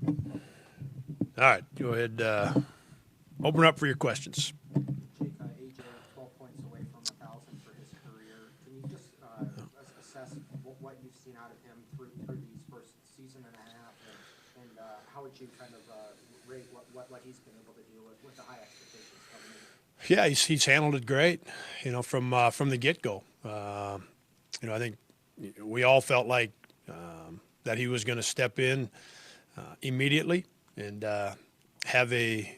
All right, go ahead. Open up for your questions. Jake, AJ, 12 points away from 1,000 for his career. Can you just assess what you've seen out of him through these first season and a half, and how would you kind of rate what he's been able to do with the high expectations coming in? Yeah, he's handled it great. From the get go. I think we all felt like that he was going to step in immediately and have a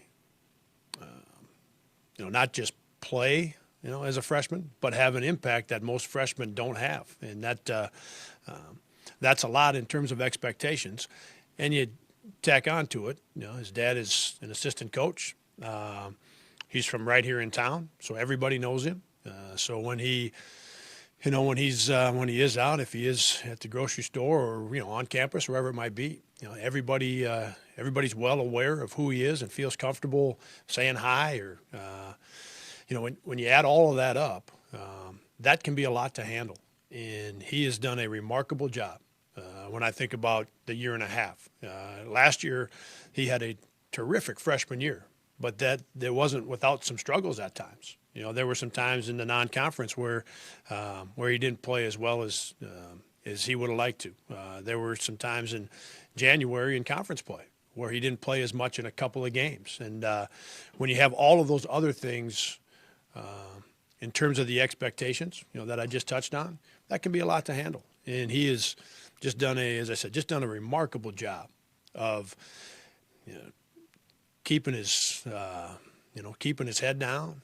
not just play as a freshman, but have an impact that most freshmen don't have, and that's a lot in terms of expectations. And you tack on to it, his dad is an assistant coach. He's from right here in town, so everybody knows him. So when he when he is out, if he is at the grocery store or on campus, wherever it might be, everybody's well aware of who he is and feels comfortable saying hi. Or when you add all of that up, that can be a lot to handle. And he has done a remarkable job. When I think about the year and a half, last year he had a terrific freshman year, but that there wasn't without some struggles at times. There were some times in the non-conference where he didn't play as well as he would have liked to. There were some times in January in conference play where he didn't play as much in a couple of games. And when you have all of those other things in terms of the expectations, that I just touched on, that can be a lot to handle. And he has just done a remarkable job of keeping his head down.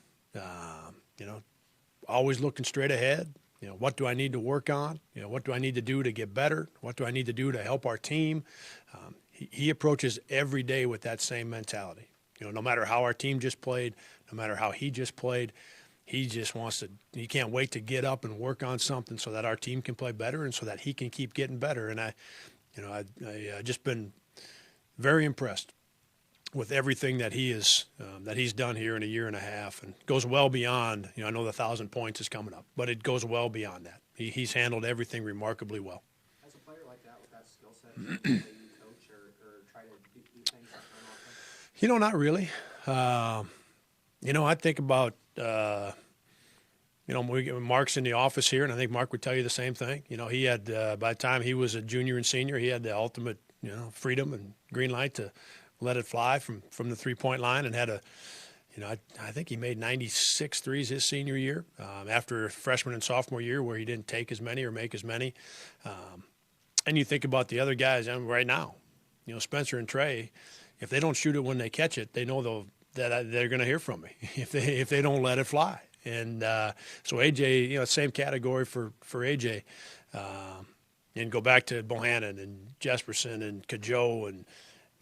Always looking straight ahead. What do I need to work on? What do I need to do to get better? What do I need to do to help our team? He approaches every day with that same mentality. No matter how our team just played, no matter how he just played, he just wants to. He can't wait to get up and work on something so that our team can play better and so that he can keep getting better. And I just been very impressed with everything that he's done here in a year and a half, and goes well beyond. I know the 1,000 points is coming up, but it goes well beyond that. He's handled everything remarkably well. As a player like that with that skill set, do you coach or try to do things like that often? Not really. I think about Mark's in the office here, and I think Mark would tell you the same thing. He had by the time he was a junior and senior, he had the ultimate freedom and green light to let it fly from the 3-point line, and had I think he made 96 threes his senior year after freshman and sophomore year where he didn't take as many or make as many. And you think about the other guys right now, Spencer and Trey, if they don't shoot it when they catch it, they know that they're going to hear from me if they don't let it fly. And so AJ, same category for AJ. And go back to Bohannon and Jesperson and Cajo and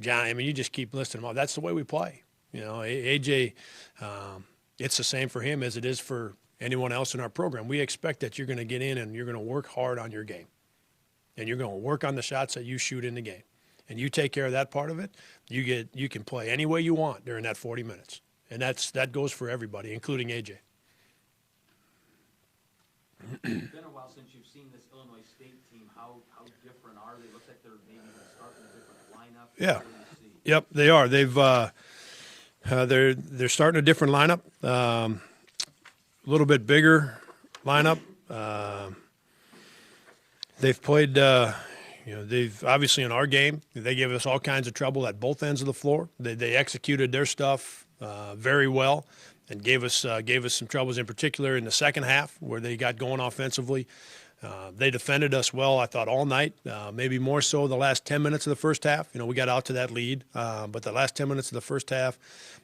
John. I mean, you just keep listing them all. That's the way we play. AJ, it's the same for him as it is for anyone else in our program. We expect that you're going to get in and you're going to work hard on your game. And you're going to work on the shots that you shoot in the game. And you take care of that part of it, you can play any way you want during that 40 minutes. And that goes for everybody, including AJ. It's been a while since you've seen this Illinois State team. How different are they? Looks like they're maybe starting a different lineup. Yeah. Yep, they are. They're starting a different lineup. A little bit bigger lineup. They've played. They've obviously in our game, they gave us all kinds of trouble at both ends of the floor. They executed their stuff very well, and gave us some troubles in particular in the second half where they got going offensively. They defended us well, I thought, all night, maybe more so the last 10 minutes of the first half. We got out to that lead, but the last 10 minutes of the first half,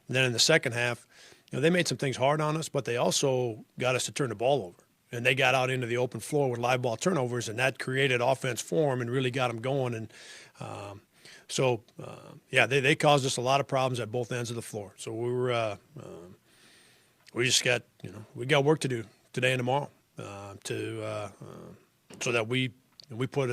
and then in the second half, they made some things hard on us, but they also got us to turn the ball over. And they got out into the open floor with live ball turnovers, and that created offense for them and really got them going. And they caused us a lot of problems at both ends of the floor. So we just got we got work to do today and tomorrow so that we put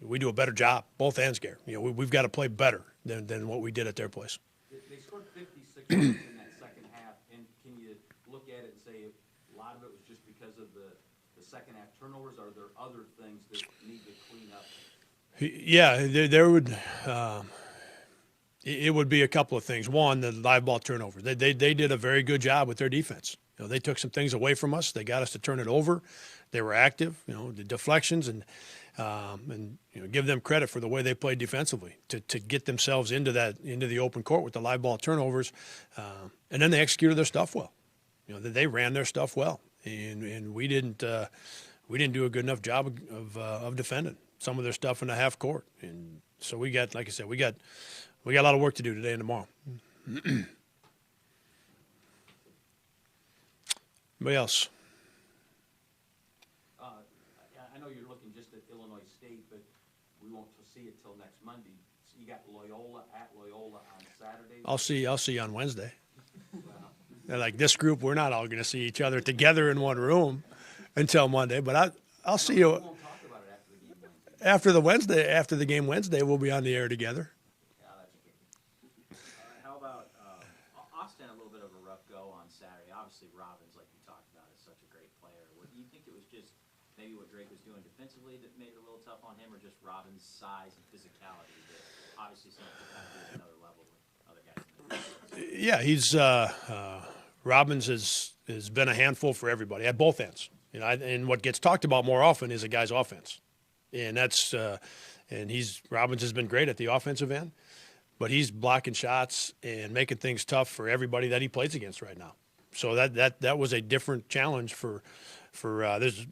we do a better job both ends, Gary. We've got to play better than what we did at their place. They scored 56 points in that second half, and can you look at it and say a lot of it was just because of the second half turnovers? Are there other things that need to clean up? Yeah, there would. It would be a couple of things. One, the live ball turnover. They did a very good job with their defense. They took some things away from us. They got us to turn it over. They were active. The deflections and give them credit for the way they played defensively to get themselves into the open court with the live ball turnovers, and then they executed their stuff well. They ran their stuff well, and we didn't do a good enough job of defending some of their stuff in the half court. And so we got, like I said, we got a lot of work to do today and tomorrow. Anybody else? I know you're looking just at Illinois State, but we won't see it till next Monday. So you got Loyola at Loyola on Saturday. I'll see you on Wednesday. Like this group, we're not all going to see each other together in one room until Monday. But I'll see you We won't talk about it after the game Wednesday. after the game Wednesday. We'll be on the air together. Yeah, that's good. How about Austin? A little bit of a rough go on Saturday. Obviously, Robbins, like you talked about, is such a great player. Do you think it was just maybe what Drake was doing defensively that made it a little tough on him, or just Robbins' size and physicality that obviously seems to kind of be at another level with other guys? Yeah, he's Robbins has been a handful for everybody at both ends. And what gets talked about more often is a guy's offense, and that's Robbins has been great at the offensive end, but he's blocking shots and making things tough for everybody that he plays against right now. So that was a different challenge for there's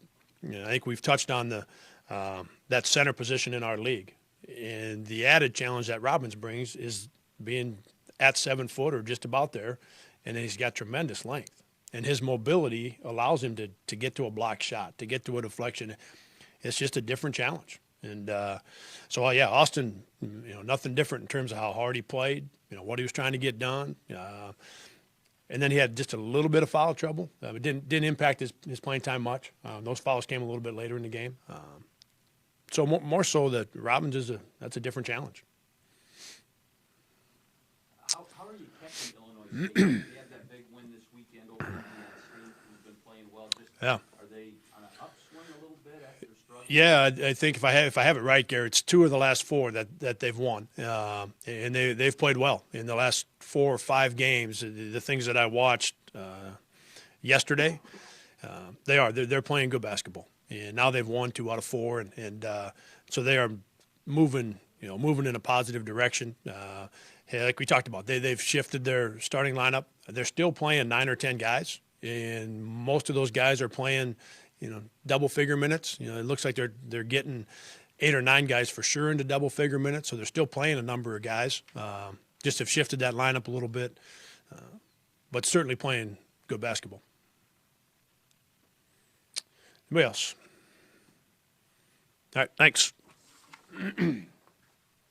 I think we've touched on that center position in our league, and the added challenge that Robbins brings is being at 7 foot or just about there, and then he's got tremendous length, and his mobility allows him to get to a block shot, to get to a deflection. It's just a different challenge. And yeah, Austin, nothing different in terms of how hard he played, what he was trying to get done. And then he had just a little bit of foul trouble. It didn't impact his playing time much. Those fouls came a little bit later in the game. So more so that Robbins that's a different challenge. How are you catching Illinois State? They had that big win this weekend over Indiana State, who's been playing well. Yeah. Are they on an upswing a little bit after struggling? Yeah, I think if I have it right, Gary, it's 2 of the last 4 that they've won, and they've played well in the last 4 or 5 games. The things that I watched yesterday, they're playing good basketball, and now they've won 2 out of 4, and so they are moving in a positive direction. Like we talked about, they've shifted their starting lineup. They're still playing 9 or 10 guys, and most of those guys are playing, double-figure minutes. It looks like they're getting 8 or 9 guys for sure into double-figure minutes, so they're still playing a number of guys. Just have shifted that lineup a little bit, but certainly playing good basketball. Anybody else? All right, thanks.